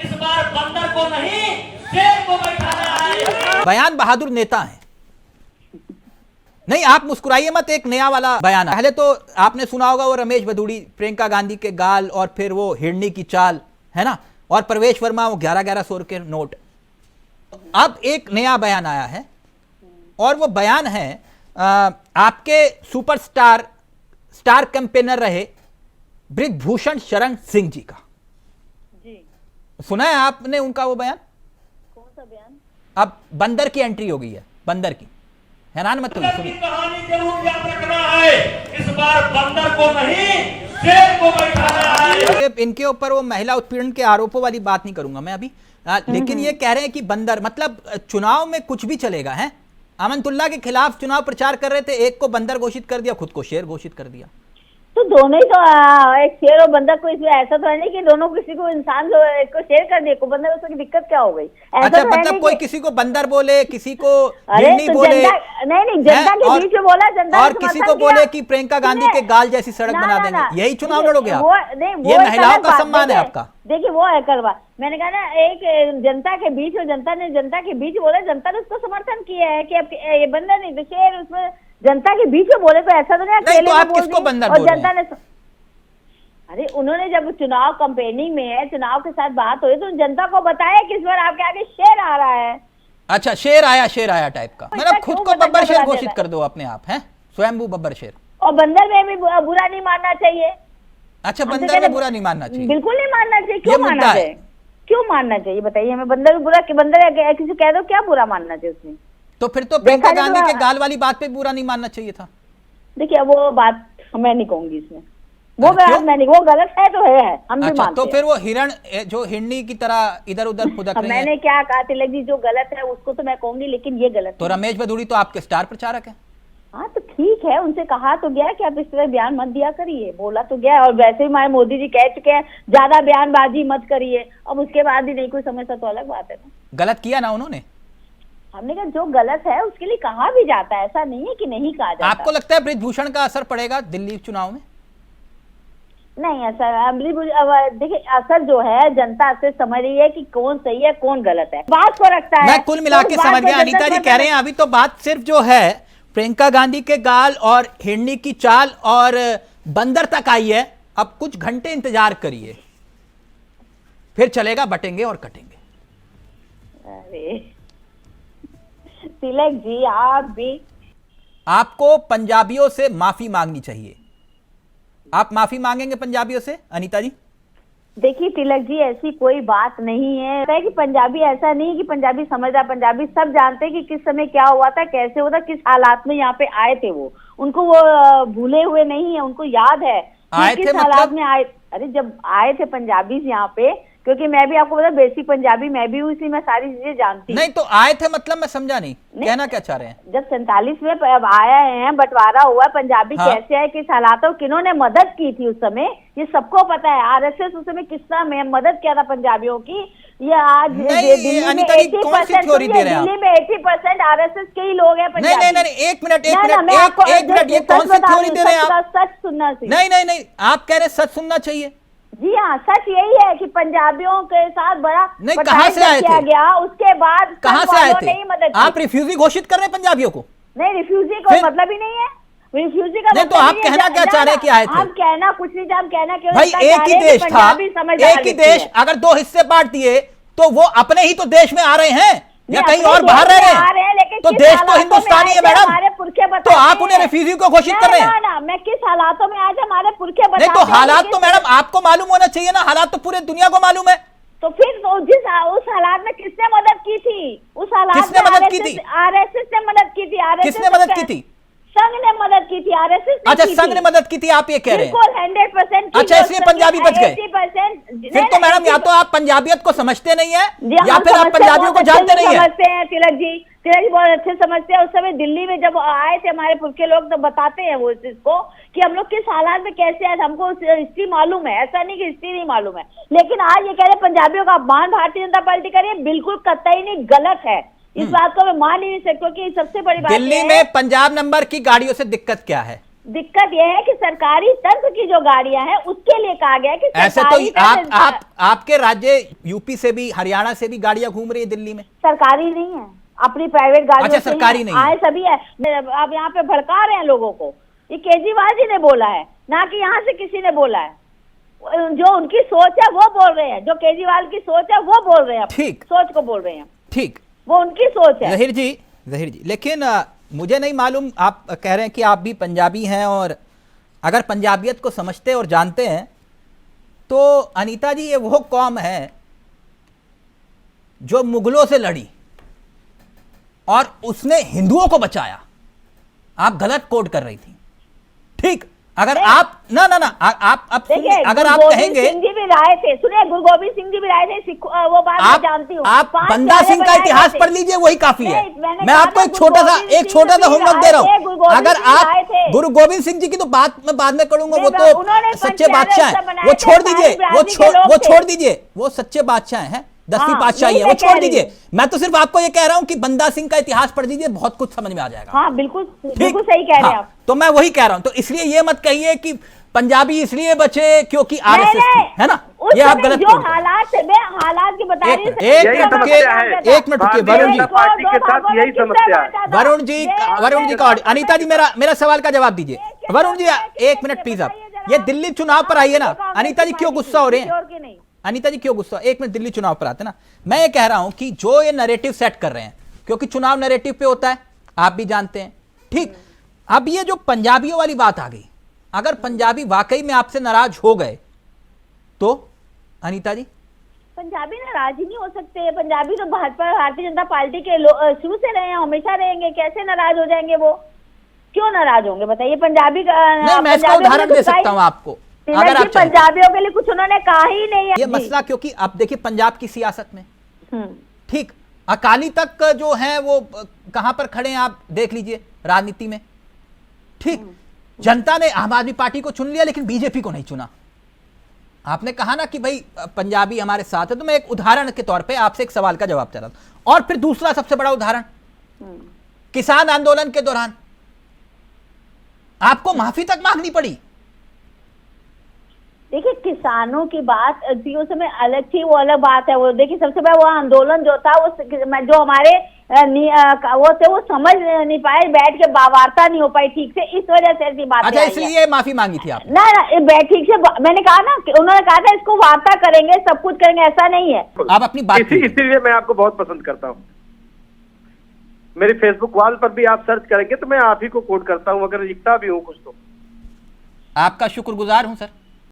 इस बार बंदर को नहीं शेर को बैठाना है। बयान बहादुर नेता है। नहीं, आप मुस्कुराइए मत, एक नया वाला बयान है। पहले तो आपने सुना होगा वो रमेश भदौड़ी, प्रियंका गांधी के गाल, और फिर वो हिरनी की चाल, है ना, और प्रवेश वर्मा वो 1100 के नोट। अब एक नया बयान आया है, और वो बयान है आपके सुपरस्टार स्टार कैंपेनर रहे बृजभूषण शरण सिंह जी का। जी, सुना है आपने उनका वो बयान? कौन सा बयान? अब बंदर की एंट्री हो गई है, बंदर की। हैरान मत होइए, सुनिए। कहानी जरूर याद रखना है, इस बार बंदर को नहीं शेर को बैठाना है। इनके ऊपर वो महिला उत्पीड़न के आरोपों वाली बात नहीं करूंगा मैं अभी, लेकिन ये कह रहे हैं कि बंदर, मतलब चुनाव में कुछ भी चलेगा है। अमनतुल्लाह के खिलाफ चुनाव प्रचार कर रहे थे, एक को बंदर घोषित कर दिया, खुद को शेर घोषित कर दिया। तो दोनों ही तो एक शेर और बंदर को, इसमें ऐसा तो है नहीं कि दोनों किसी को इंसान जो एक को शेर कर दिए को बंदर, उसकी दिक्कत क्या हो गई? ऐसा अच्छा, तो मतलब कोई किसी को बंदर बोले, किसी को अरे हिरनी तो बोले, नहीं जनता के बीच में बोला, जनता और किसी को बोले कि प्रियंका गांधी के गाल जैसी सड़क बना देंगे, यही चुनाव लड़ोगे आप? ये महिलाओं का सम्मान है आपका। देखिए वो है करवा, मैंने कहा ना, एक जनता के बीच, और जनता ने जनता के बीच बोला, जनता ने उसको समर्थन किया है कि अब ये बंदर नहीं तो शेर, उसमें जनता के बीच में बोले तो ऐसा तो नहीं तो आप किसको बंदर बोल रहे हैं? जनता ने, अरे उन्होंने जब चुनाव कैंपेनिंग में है, चुनाव के साथ बात हुई, तो जनता को बताया कि इस बार आपके आगे शेर आ रहा है। अच्छा, शेर आया टाइप का, मतलब खुद को बब्बर शेर घोषित कर दो अपने आप, है स्वयंभू बब्बर शेर। और बंदर में भी बुरा नहीं मानना चाहिए। अच्छा, बंदर में बुरा नहीं मानना चाहिए? बिल्कुल नहीं मानना चाहिए। क्यों मानना चाहिए? क्यों मानना चाहिए बताइए हमें? बंदर बुरा कि बंदर किसी कह दो, क्या बुरा मानना चाहिए उसमें? तो फिर तो प्रियंका गांधी के गाल वाली बात पे बुरा नहीं मानना चाहिए था। देखिए वो बात मैं नहीं कहूंगी इसमें, वो बात मैं नहीं, वो गलत है तो है, हम भी अच्छा, मानते तो हैं। फिर वो हिरण जो हिरनी की तरह इधर उधर फुदक रही है। मैंने क्या कहा तिलक जी, जो गलत है उसको तो मैं कहूंगी, लेकिन ये गलत तो रमेश भदौड़ी तो आपके स्टार प्रचारक है। हाँ तो ठीक है, उनसे कहा तो गया कि आप इस तरह बयान मत दिया करिए, बोला तो गया, और वैसे ही हमारे मोदी जी कह चुके हैं ज्यादा बयानबाजी मत करिए। अब उसके बाद ही नहीं कोई समझता तो अलग बात है ना। गलत किया ना उन्होंने? हमने कहा जो गलत है उसके लिए कहा भी जाता है, ऐसा नहीं है कि नहीं कहा जाता। आपको लगता है बृजभूषण का असर पड़ेगा दिल्ली चुनाव में? नहीं असर, देखिए असर जो है जनता से समझ रही है कि कौन सही है कौन गलत है, बात को रखता है। मैं कुल मिला के समझ गया, अनीता जी कह रहे हैं अभी तो बात सिर्फ जो है प्रियंका गांधी के गाल और हिरनी की चाल और बंदर तक आई है। अब कुछ घंटे इंतजार करिए, फिर चलेगा बटेंगे और कटेंगे। अरे तिलक जी, आप भी, आपको पंजाबियों से माफी मांगनी चाहिए। आप माफी मांगेंगे पंजाबियों से अनीता जी? देखिए तिलक जी, ऐसी कोई बात नहीं है कि पंजाबी, ऐसा नहीं कि पंजाबी समझदार, पंजाबी सब जानते हैं कि किस समय क्या हुआ था, कैसे हुआ था, किस हालात में यहाँ पे आए थे। वो उनको वो भूले हुए नहीं है, उनको याद है आए किस थे हालात मतलब? में आए। अरे जब आए थे पंजाबी यहाँ पे, क्योंकि मैं भी आपको पता बेसिक पंजाबी मैं भी हूँ, इसलिए मैं सारी चीजें जानती हूँ। नहीं तो आए थे मतलब मैं समझा नहीं, कहना क्या चाह रहे हैं? जब 47 में अब आया है, बंटवारा हुआ, पंजाबी हाँ। कैसे है, किस हालातों, किन्होंने मदद की थी उस समय, ये सबको पता है। आरएसएस उस समय किस तरह में मदद किया था पंजाबियों की, ये आज नहीं, अनीता जी कौन सी थ्योरी दे रहे हैं आप? दिल्ली में 80% आरएसएस के ही लोग हैं पंजाबी। नहीं, एक मिनट, एक मिनट, ये कौन सी थ्योरी दे रहे हैं आप? सच सुनना चाहिए। नहीं, आप कह रहे हैं सच सुनना चाहिए। जी हाँ, सच यही है कि पंजाबियों के साथ बड़ा नहीं, कहाँ से आए किया थे? गया, उसके बाद कहाँ से आए थे? मदद आप रिफ्यूजी घोषित कर रहे हैं पंजाबियों को? नहीं, रिफ्यूजी को मतलब ही नहीं है, रिफ्यूजी का नहीं, तो आप कहना क्या चाह रहे हैं कि आए थे? हम कहना कुछ नहीं, हम कहना क्यों? भाई एक ही देश था, एक ही देश, अगर दो हिस्से बांट दिए तो वो अपने ही तो देश में आ रहे हैं या कहीं और बाहर रह रहे हैं? तो देश तो हिंदुस्तानी है मैडम, तो आप उन्हें रिफ्यूजी को घोषित कर रहे हैं? ना, मैं किस हालातों में आज हमारे पुरखे नहीं तो हालात तो मैडम आपको मालूम होना चाहिए ना, हालात तो पूरे दुनिया को मालूम है। तो फिर उस हालात में किसने मदद की थी? उस हालात किसने मदद की थी? आरएसएस ने मदद की थी। आरएसएस किसने मदद की थी? संघ ने मदद की थी, आरएसएस ने। अच्छा, संघ ने मदद की थी, आप ये कह रहे हैं? बिल्कुल 100%। अच्छा, इसलिए पंजाबी बच गए? 80%। फिर तो मैडम या तो आप पंजाबियत को समझते नहीं है या फिर आप पंजाबियों को जानते नहीं है। समझते हैं तिलक जी बहुत अच्छे समझते हैं। उस समय दिल्ली में जब आए थे हमारे पुरखे लोग, तो बताते हैं वो इसको कि हम लोग किस हालात में कैसे आए, हमको हिस्ट्री मालूम है, ऐसा नहीं कि हिस्ट्री नहीं मालूम है। लेकिन आज ये कह रहे पंजाबियों का अपमान भारतीय जनता पार्टी करिए, बिल्कुल कतई नहीं, गलत है। इस बात को मैं मान ही नहीं सकती कि सबसे बड़ी बात दिल्ली में पंजाब नंबर की गाड़ियों से दिक्कत क्या है? दिक्कत यह है कि सरकारी तंत्र की जो गाड़ियां हैं उसके लिए कहा गया है कि ऐसे तो सरकारी आपके राज्य यूपी से भी हरियाणा से भी गाड़ियां घूम रही है दिल्ली में। सरकारी नहीं है, अपनी प्राइवेट गाड़ियों अच्छा, से सरकारी हैं, नहीं है। आए सभी है। अब यहाँ पे भड़का रहे हैं लोगों को, ये केजरीवाल जी ने बोला है, ना कि यहाँ से किसी ने बोला है। जो उनकी सोच है वो बोल रहे हैं, जो केजरीवाल की सोच है वो बोल रहे हैं, ठीक, सोच को बोल रहे हैं, ठीक, वो उनकी सोच है। जहीर जी, लेकिन मुझे नहीं मालूम, आप कह रहे हैं कि आप भी पंजाबी हैं और अगर पंजाबियत को समझते और जानते हैं तो अनीता जी, ये वो कौम है जो मुगलों से लड़ी और उसने हिंदुओं को बचाया। आप गलत कोट कर रही थी, ठीक। अगर आप ना आप अब देखिए, अगर आप कहेंगे, सिंह जी भी लाए थे, सुनिए, गुरु गोविंद सिंह जी भी लाए थे, वो बात मैं जानती हूँ। आप बंदा सिंह का इतिहास पढ़ लीजिए, वही काफी है। मैं आपको एक छोटा सा होमवर्क दे रहा हूँ। अगर आप गुरु गोविंद सिंह जी की तो बात मैं बाद में करूंगा, वो तो सच्चे बादशाह हैं, वो छोड़ दीजिए, वो छोड़ दीजिए, वो सच्चे बादशाह हैं, 10वीं पातशाही है, वो छोड़ दीजिए। मैं तो सिर्फ आपको ये कह रहा हूं कि बंदा सिंह का इतिहास पढ़ दीजिए, बहुत कुछ समझ में आ जाएगा। हाँ, बिल्कुल सही कह रहे हैं आप। तो मैं वही कह रहा हूं, तो इसलिए ये मत कहिए कि पंजाबी इसलिए बचे क्योंकि आरएसएस थी, है ना, ये आप गलत जो हालात की बता रही है। एक मिनट रुकिए, वरुण जी, पार्टी के साथ यही समस्या है। वरुण जी का, अनीता जी मेरा सवाल का जवाब दीजिए। वरुण जी, एक मिनट प्लीज। आप ये दिल्ली चुनाव पर आइए ना। अनीता जी क्यों गुस्सा हो रहे हैं? अनीता जी क्यों गुस्सा? एक मिनट, दिल्ली चुनाव पर आते ना। मैं ये कह रहा हूं कि जो ये नैरेटिव सेट कर रहे हैं, क्योंकि चुनाव नैरेटिव पे होता है, आप भी जानते हैं, ठीक। अब ये जो पंजाबियों वाली बात आ गई, अगर पंजाबी वाकई में आपसे नाराज हो गए तो अनीता जी? पंजाबी नाराज ही नहीं हो सकते। पंजाबी तो भाजपा, भारतीय जनता पार्टी के शुरू से रहे हैं, हमेशा रहेंगे। कैसे नाराज हो जाएंगे वो? क्यों नाराज होंगे बताइए? पंजाबी का नहीं, मैं इसका उदाहरण दे सकता हूं आपको, अगर आप पंजाबियों के लिए कुछ उन्होंने कहा ही नहीं है। ये मसला, क्योंकि अब देखिए पंजाब की सियासत में, ठीक, अकाली तक जो है वो कहां पर खड़े हैं आप देख लीजिए राजनीति में, ठीक। जनता ने आम आदमी पार्टी को चुन लिया लेकिन बीजेपी को नहीं चुना। आपने कहा ना कि भाई पंजाबी हमारे साथ है, तो मैं एक उदाहरण के तौर पे आपसे एक सवाल का जवाब चाह रहा था। और फिर दूसरा सबसे बड़ा उदाहरण, किसान आंदोलन के दौरान आपको माफी तक मांगनी पड़ी। देखिए, किसानों की बात उस समय अलग थी, वो अलग बात है। वो देखिए, सबसे पहले वो आंदोलन जो था, वो जो हमारे वो थे, वो समझ नहीं पाए, बैठ के वार्ता नहीं हो पाई ठीक से, इस वजह से ऐसी बात। अच्छा, इसलिए माफी मांगी थी आप? ना, ठीक से मैंने कहा ना, उन्होंने कहा था इसको वार्ता करेंगे, सब कुछ करेंगे, ऐसा नहीं है। आप अपनी बात, इसीलिए मैं आपको बहुत पसंद करता हूँ। मेरी फेसबुक वॉल पर भी आप सर्च करेंगे तो मैं आप ही को कोट करता हूँ, अगर लिखता भी हूँ कुछ तो। आपका शुक्रगुजार हूं सर।